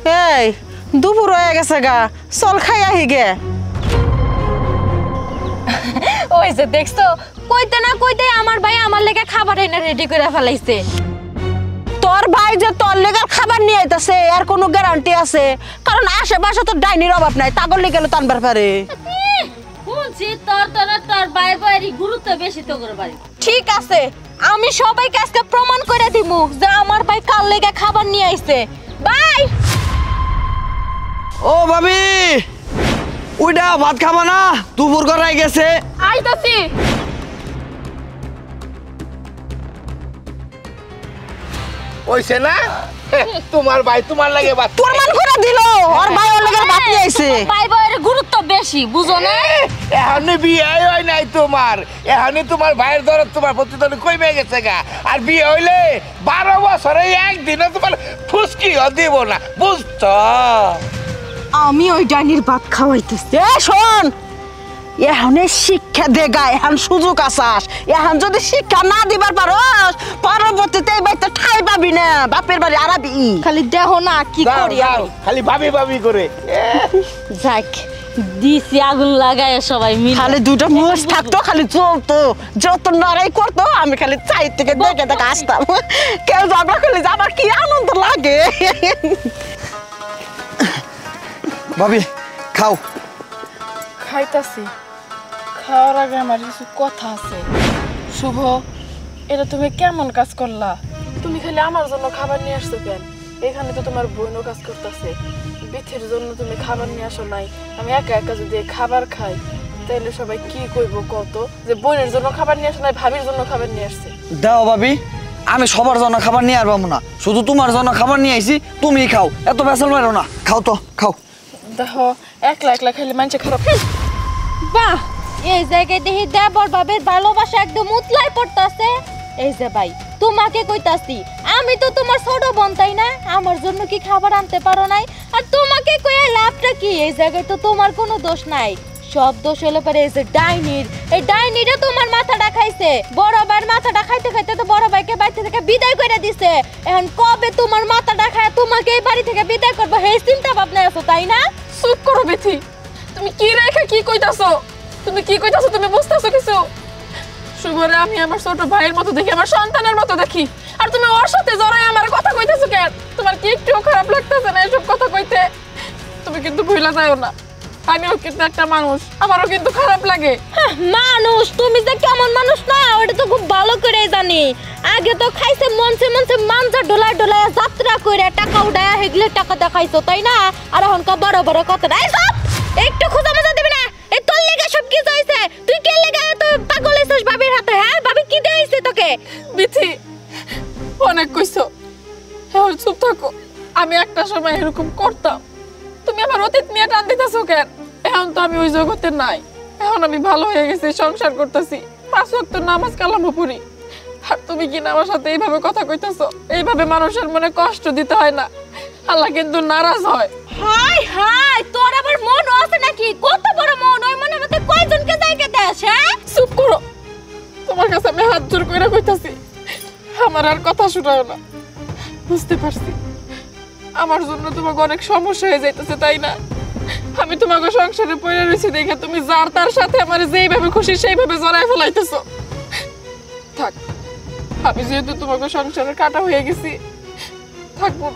এই দুপুর হয়ে গেছে গা, চল খাই আহি গে। ওই যে দেখছো, কইতে না কইতে আমার ভাই আমার লেগে খাবার এনে রেডি করে ফেলাইছে। তোর ভাই যে তোর লেগে খাবার নিয়ে আইতাছে এর কোনো গ্যারান্টি আছে? কারণ আশেপাশে তো ডাইনির অভাব নাই, তাগর লেগে টানবার পারে। শুনছি তোর ভাইয়ের বাড়ি গুরুত্ব বেশি তো করে বাড়ি। ঠিক আছে, আমি সবাইকে আজকে প্রমাণ করে দিমু যে আমার ভাই কাল লেগে খাবার নিয়ে আইছে। বাই। ও ভাবি, ওইটা ভাত খাবা না? দুপুর করাই গেছে। আইতাছি। ওইছে না তোমার ভাই তোমার লাগে ভাত প্রমাণ করে দিল ওর ভাই ওর লেগে ভাত নিয়ে আইছে। ভাই ভাইয়ের গুরুত্ব বেশি, বুঝো না? এখনই বিয়ে হয় নাই তোমার, এখনই তোমার ভাইয়ের দরদ তোমার প্রতিদিন কমে গেছে গা। আর বিয়ে হইলে 12 বছরে একদিনও তোমার ফুসকিও দিব না, বুঝছো? আমি ওই ডাইনির ভাত খাওয়াইতেছি। এ শোন, এখানে শিক্ষা দে গা, এখন সুযোগ আসাস। এখন যদি শিক্ষা না দিবার পারস পরবর্তীতে এই বাড়িতে ঠাই পাবি না, বাপের বাড়ি আরাবি। খালি দেহ না কি করি আমি, খালি ভাবি ভাবি করে। যাক দিছি আগুন লাগায় সবাই মিলে। খালি দুটো মুখ থাকতো, খালি চলতো, যত লড়াই করতো আমি খালি চাই থেকে দেখে দেখে আসতাম। কেউ ঝগড়া করলে যে আমার কি আনন্দ লাগে। ভাবি খাও। খাইতাছি, খাওয়ার আগে আমার কিছু কথা আছে। শুভ, এটা তুমি কেমন কাজ করলা? তুমি খালি আমার জন্য খাবার নিয়ে আসছো কেন? এখানে তো তোমার বোনও কাজ করতেছে। বিথির জন্য তুমি খাবার নিয়ে আসো নাই। আমি একা একা যদি খাবার খাই তাহলে সবাই কি কইব কত, যে বোনের জন্য খাবার নিয়ে আসো নাই, ভাবির জন্য খাবার নিয়ে আসছে। দাও ভাবি, আমি সবার জন্য খাবার নিয়ে আসবো না, শুধু তোমার জন্য খাবার নিয়ে আইছি, তুমি খাও, এত বেসাল মারো না। খাও তো খাও। দেখো, একলা একলা খাইলে মানুষ খারাপ। বাহ, এই জায়গায় দেখি দেবর বাবের ভালোবাসা একদম উতলাই পড়তাছে। এই যে ভাই, তোমাকে কইতাছি, আমি তো তোমার ছোট বোন, তাই না? আমার জন্য কি খাবার আনতে পারো নাই? আর তোমাকে কইয়া লাভটা কি? এই জায়গায় তো তোমার কোনো দোষ নাই, সব দোষ হলো পরে এই যে ডাইনির। এই ডাইনিটা তোমার মাথাটা খাইছে। বড় ভাইয়ের মাথাটা খাইতে খাইতে তো বড় ভাইকে বাড়ি থেকে বিদায় করে দিছে। এখন কবে তোমার মাথাটা খায় তোমাকে এই বাড়ি থেকে বিদায় করবো সেই চিন্তা ভাবনা আছো, তাই না? চুপ করো বিথি, তুমি কি রেখে কি কইতাছো? তুমি কি কইতাছো তুমি বুঝতাছো কিছু? শুভরে আমি আমার ছোট ভাইয়ের মতো দেখি, আমার সন্তানের মতো দেখি, আর তুমি ওর সাথে জড়াই আমার কথা কইতাছো কেন? তোমার কি একটু খারাপ লাগতেছে না এসব কথা কইতে? তুমি কিন্তু ভুলা যাও না, আমিও কিন্তু একটা মানুষ, আমারও কিন্তু খারাপ লাগে। মানুষ, তুমি যে কেমন মানুষ না ওটা তো খুব ভালো করে জানি। আগে তো খাইছে মনসে মনসে মানজা ডোলায় ডোলায় যাত্রা করে টাকা উড়ায় হেগলে টাকা দেখাইছো, তাই না? আর এখন কা বড় বড় কথা নাই, সব একটু খোঁজা মজা দিবি না। এই তোর লেগে সব কি হইছে? তুই কে লেগে এত পাগল হইছিস বাবির হাতে? হ্যাঁ, বাবি কি দেইছে তোকে? বিথি, অনেক কইছো, এখন চুপ থাকো। আমি একটা সময় এরকম করতাম, তুমি আমার অতীত নিয়ে টান দিতেছো কেন? এখন তো আমি ওই জগতে নাই, এখন আমি ভালো হয়ে গেছি, সংসার করতেছি, 5 ওয়াক্ত নামাজ কালামও পড়ি। আর তুমি কি না আমার সাথে এইভাবে কথা কইতেছো? এইভাবে মানুষের মনে কষ্ট দিতে হয় না, আল্লাহ কিন্তু নারাজ হয়। হাই হাই, তোর আবার মন আছে নাকি? কত বড় মন, ওই মনের মধ্যে কয়জনকে জায়গা দেস? হ্যাঁ, চুপ করো, তোমার কাছে আমি হাত জোর করে কইতাছি, আমার আর কথা শোনাও না। বুঝতে পারছি আমার জন্য তোমাকে অনেক সমস্যা হয়ে যাইতেছে, তাই না? আমি তোমাকে সংসারে পড়ে রয়েছি দেখে তুমি যার তার সাথে আমার যেইভাবে খুশি সেইভাবে জড়াই ফেলাইতেছো। থাক, আমি যেহেতু তোমাকে সংসারে কাটা হয়ে গেছি, থাকবো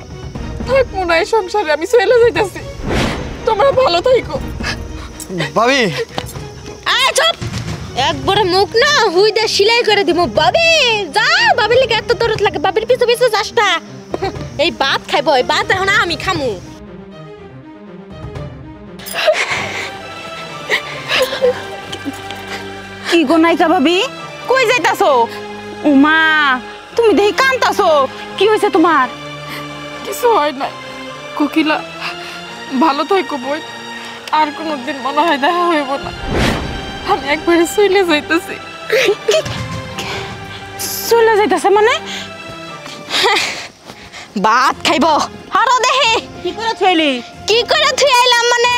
না এই সংসারে, আমি চলে যাইতেছি। তোমরা ভালো থাইকো। ভাবি আয় চুপ, একবারে মুখ না হুই দে সিলাই করে দিব। বাবি যা, বাবির লেগে এত দরদ লাগে, বাবির পিছু পিছু যাস না। এই ভাত খাইব, এই ভাত এখন আমি খামু। কি গো নাইকা ভাবি, কই যাইতাছো? উমা, তুমি দেখি কান্তাছো, কি হয়েছে তোমার? কিছু হয় না কোকিলা, ভালো থাইকো বই, আর কোনোদিন মনে হয় দেখা হইব না। আমি একবারে চলে যাইতেছি। চলে যাইতাছে মানে? ভাত খাইব আরো দেখে কি করে থইলি? কি করে থুই আইলাম মানে?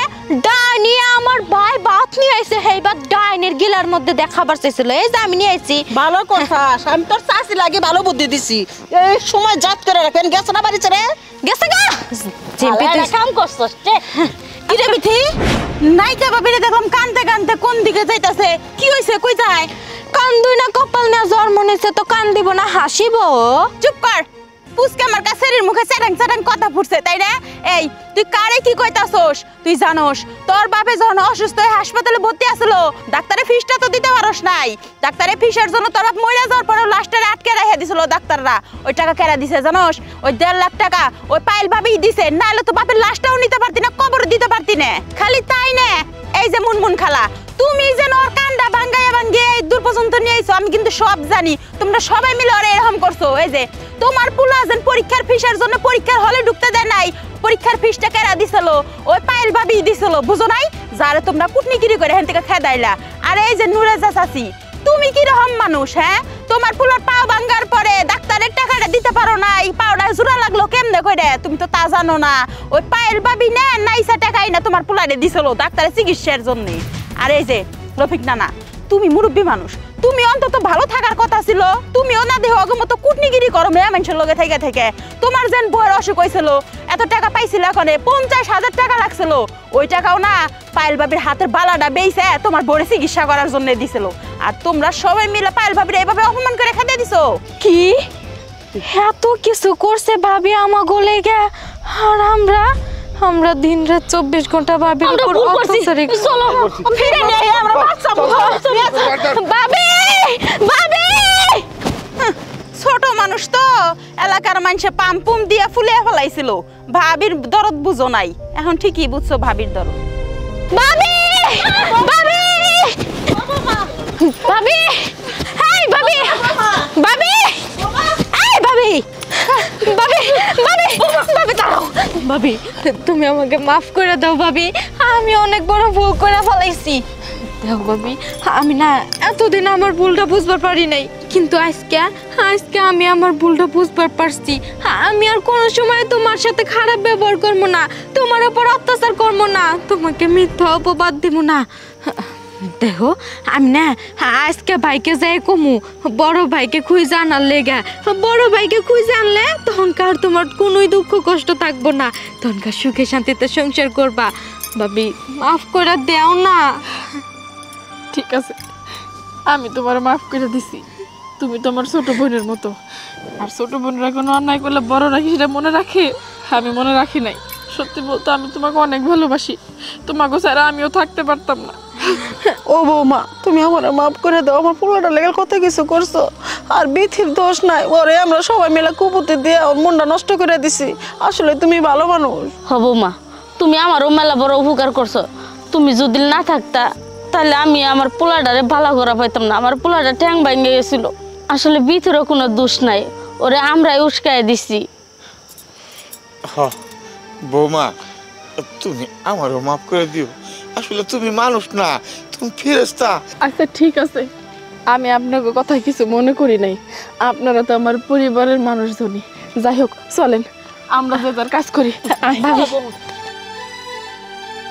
ডাইনি আমার ভাই ভাত নিয়ে নিয়ে আইছে হেইবার ডাইনের গিলার মধ্যে দেখাবার চাইছিল এই যে আমি নিয়ে আইছি ভালো কথাস আমি তোর চাষি লাগে ভালো বুদ্ধি দিছি এই সময় জাত করে রাখেন গেছ না বাড়ি ছেড়ে গেছে গা জিম্পি তুই কাম করছস রে কি রে বিথি নাইকা বাবিরে দেখলাম কানতে কানতে কোন দিকে যাইতাছে কি হইছে কই যায় কান্দুই না কপাল না জন্ম নিছে তো কান দিব না হাসিব চুপ কর পুচকে আমার কাছের মুখে চেরাং চেরাং কথা ফুটছে তাই না এই তুই কারে কি কইতাছস তুই জানোস তোর বাপে যখন অসুস্থ হয়ে হাসপাতালে ভর্তি আছিল ডাক্তারে ফিসটা তো দিতে পারস নাই ডাক্তারে ফিসের জন্য তোর বাপ মরে যাওয়ার পরে লাস্টে আটকে রেখে দিছিল ডাক্তাররা ওই টাকা কেরা দিছে জানোস ওই 1.5 লাখ টাকা ওই পাইল ভাবি দিছে নাইলে তো বাপের লাশটাও নিতে পারতি না কবর দিতে পারতি না খালি তাই না এই যে মুনমুন খালা তুমি যেন ওর কান্ডা ভাঙ্গাইয়া ভাঙ্গিয়ে এই দূর পর্যন্ত নিয়ে আইছো আমি কিন্তু সব জানি তোমরা সবাই মিলে ওরে এরকম করছো এই যে তোমার পুলা যেন পরীক্ষার ফিসের জন্য পরীক্ষার হলে ঢুকতে দেয় নাই পরীক্ষার ফিসটা কেরা দিছিল ওই পায়েল ভাবি দিছিল বুঝো নাই যারে তোমরা কুটনিগিরি করে হেন থেকে খেদাইলা আর এই যে নুরেজা চাচি তুমি কি রকম মানুষ হ্যাঁ তোমার পুলার পাও ভাঙ্গার পরে ডাক্তারের টাকাটা দিতে পারো না এই পাওটা জোড়া লাগলো কেমনে কইরে তুমি তো তা জানো না ওই পায়েল ভাবি না নাইসা টাকাই না তোমার পুলারে দিছিল ডাক্তারের চিকিৎসার জন্য আর এই যে রফিক নানা তুমি মুরব্বী মানুষ তুমি অন্তত ভালো থাকার কথা ছিল তুমিও না দেহ মতো কুটনিগিরি করো মেয়ে মানুষের লগে থেকে থেকে তোমার যেন বউয়ের অসুখ হয়েছিল এত টাকা পাইছিল এখানে 50,000 টাকা লাগছিল ওই টাকাও না পায়েল বাবির হাতের বালাটা বেইছে তোমার বউরে চিকিৎসা করার জন্য দিছিল আর তোমরা সবাই মিলে পায়েল বাবির এইভাবে অপমান করে খেতে দিছো কি এত কিছু করছে ভাবি আমা গলে গে আর আমরা দিন রাত 24 ঘন্টা ভাবির উপর অত্যাচার চলো ফিরে নিয়ে আমরা বাচ্চা ভাবি ভাবি ছোট মানুষ তো এলাকার মানুষে পাম্পুম দিয়ে ফুলে ফেলাইছিল ভাবির দরদ বুঝো নাই এখন ঠিকই বুঝছো ভাবির দরদ ভাবি ভাবি ভাবি এই ভাবি ভাবি এই ভাবি ভাবি ভাবি ভাবি দাঁড়াও ভাবি তুমি আমাকে মাফ করে দাও ভাবি আমি অনেক বড় ভুল করে ফেলাইছি দেখো ভাবি আমি না এতদিন আমার ভুলটা বুঝবার পারি নাই কিন্তু আজকে আমি আমার ভুলটা বুঝবার পারছি আমি আর কোনো সময় তোমার সাথে খারাপ ব্যবহার করবো না তোমার উপর অত্যাচার করবো না তোমাকে মিথ্যা অপবাদ দিব না দেখো আমি না আজকে ভাইকে যাই কমু বড় ভাইকে খুঁজে আনার লেগা বড় ভাইকে খুঁজে আনলে তখনকার তোমার কোনোই দুঃখ কষ্ট থাকবো না তখনকার সুখে শান্তিতে সংসার করবা ভাবি মাফ করে দেও না ঠিক আছে আমি তোমার মাফ করে দিছি তুমি তোমার ছোট বোনের মতো আর ছোট বোনরা কোনো অন্যায় করলে বড়রা কি সেটা মনে রাখে আমি মনে রাখি নাই সত্যি বলতে আমি তোমাকে অনেক ভালোবাসি তোমাকে ছাড়া আমিও থাকতে পারতাম না ও বৌমা তুমি আমার মাফ করে দাও আমার পুরোটা লেগে কত কিছু করছো আর বিথির দোষ নাই ওরে আমরা সবাই মিলে কুপুতে দিয়ে ওর মনটা নষ্ট করে দিছি আসলে তুমি ভালো মানুষ হব মা তুমি আমারও মেলা বড় উপকার করছো তুমি যদি না থাকতা তাহলে আমি আমার পোলাটারে ভালো করা পাইতাম না আমার পোলাটা ঠ্যাং ভাঙে গেছিল আসলে বিথিরও কোনো দোষ নাই ওরে আমরাই উস্কাই দিছি বৌমা তুমি আমারও মাফ করে দিও আসলে তুমি মানুষ না তুমি ফেরেশতা আচ্ছা ঠিক আছে আমি আপনাকে কথা কিছু মনে করি নাই আপনারা তো আমার পরিবারের মানুষজনই যাই হোক চলেন আমরা যে যার কাজ করি ভাবি